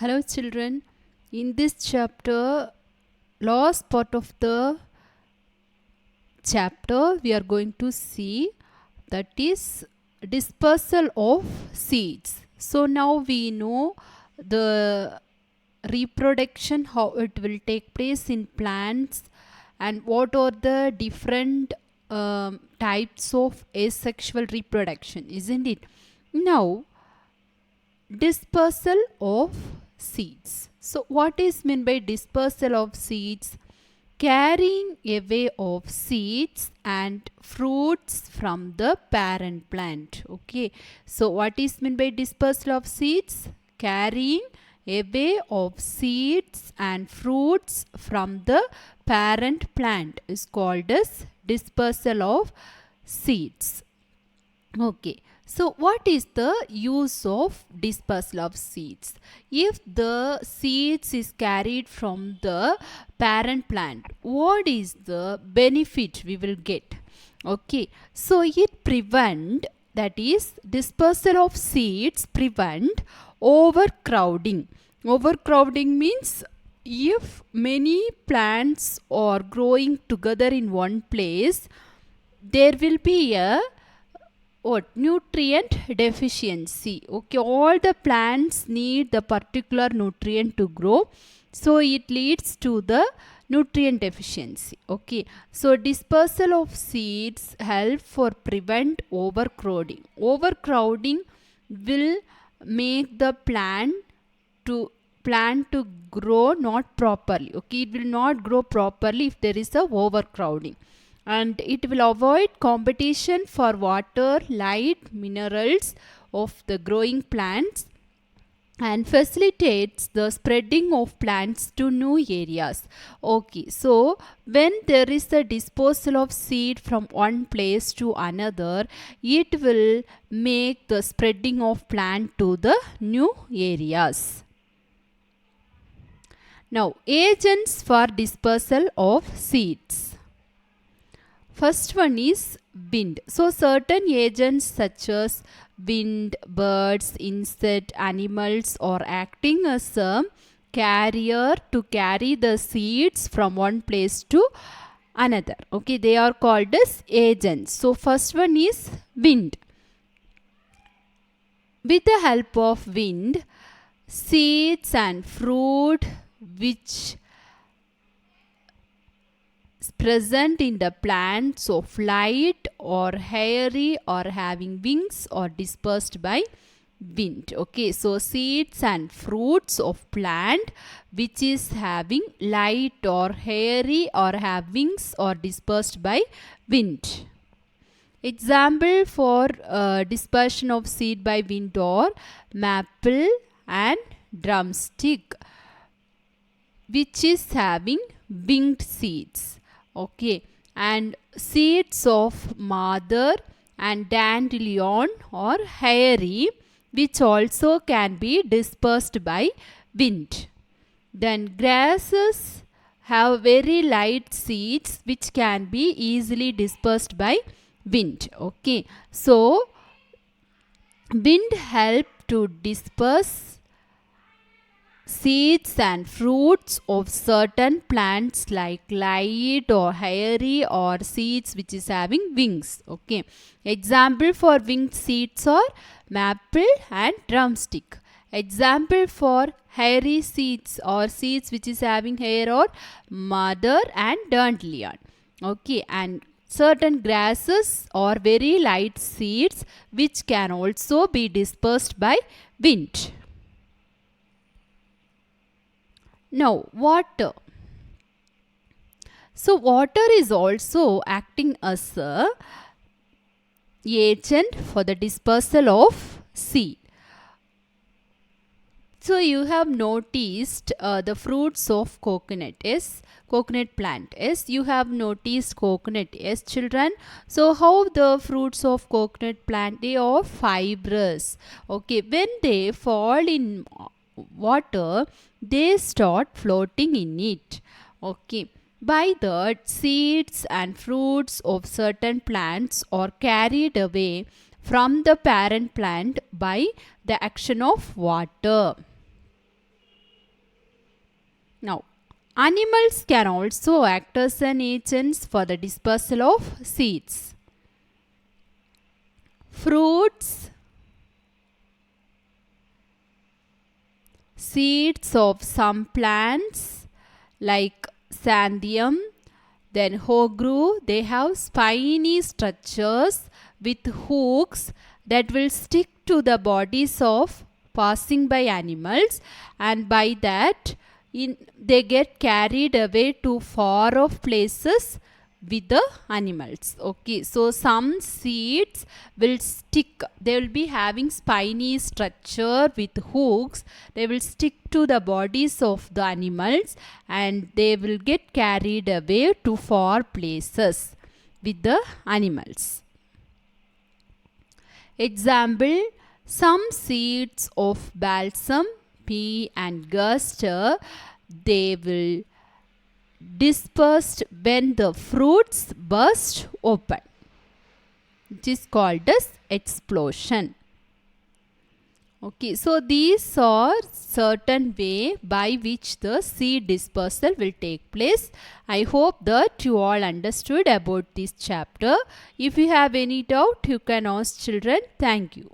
Hello children, in this chapter, last part of the chapter we are going to see, that is dispersal of seeds. So now we know the reproduction, how it will take place in plants, and what are the different types of asexual reproduction, isn't it? Now, dispersal of seeds. So what is meant by dispersal of seeds? Carrying away of seeds and fruits from the parent plant. Okay. So what is meant by dispersal of seeds? Carrying away of seeds and fruits from the parent plant is called as dispersal of seeds. Okay, so what is the use of dispersal of seeds? If the seeds is carried from the parent plant, what is the benefit we will get? Okay, so it prevent, that is dispersal of seeds prevent overcrowding. Overcrowding means if many plants are growing together in one place, there will be a what nutrient deficiency. Okay, all the plants need the particular nutrient to grow, so it leads to the nutrient deficiency. Okay, so dispersal of seeds help for prevent overcrowding. Overcrowding will make the plant to grow not properly. Okay, it will not grow properly if there is a overcrowding, and it will avoid competition for water, light, minerals of the growing plants, and facilitates the spreading of plants to new areas. Okay, so when there is a dispersal of seed from one place to another, it will make the spreading of plant to the new areas. Now, agents for dispersal of seeds. First one is wind. So certain agents such as wind, birds, insect, animals are acting as a carrier to carry the seeds from one place to another. Okay, they are called as agents. So first one is wind. With the help of wind, seeds and fruit which present in the plants of light or hairy or having wings or dispersed by wind. Okay, so seeds and fruits of plant which is having light or hairy or have wings or dispersed by wind. Example for dispersion of seed by wind are maple and drumstick, which is having winged seeds. Okay, and seeds of mother and dandelion or hairy, which also can be dispersed by wind. Then grasses have very light seeds which can be easily dispersed by wind. Okay, so wind help to disperse seeds and fruits of certain plants like light or hairy or seeds which is having wings. Okay, example for winged seeds are maple and drumstick. Example for hairy seeds or seeds which is having hair or mother and dandelion. Okay, and certain grasses or very light seeds which can also be dispersed by wind. Now, water. So, water is also acting as a agent for the dispersal of seed. So, you have noticed the fruits of coconut. Yes, coconut plant. Yes, you have noticed coconut. Yes, children. So, how the fruits of coconut plant? They are fibrous. Okay, when they fall in water, they start floating in it. Okay, by that seeds and fruits of certain plants are carried away from the parent plant by the action of water. Now, animals can also act as an agents for the dispersal of seeds. Fruits, seeds of some plants like Xanthium, then Hogru, they have spiny structures with hooks that will stick to the bodies of passing by animals, and by that they get carried away to far off places with the animals. Okay, so some seeds will stick, they will be having spiny structure with hooks, they will stick to the bodies of the animals and they will get carried away to far places with the animals. Example, some seeds of balsam, pea and castor, they will dispersed when the fruits burst open. It is called as explosion. Okay, so these are certain way by which the seed dispersal will take place. I hope that you all understood about this chapter. If you have any doubt, you can ask children. Thank you.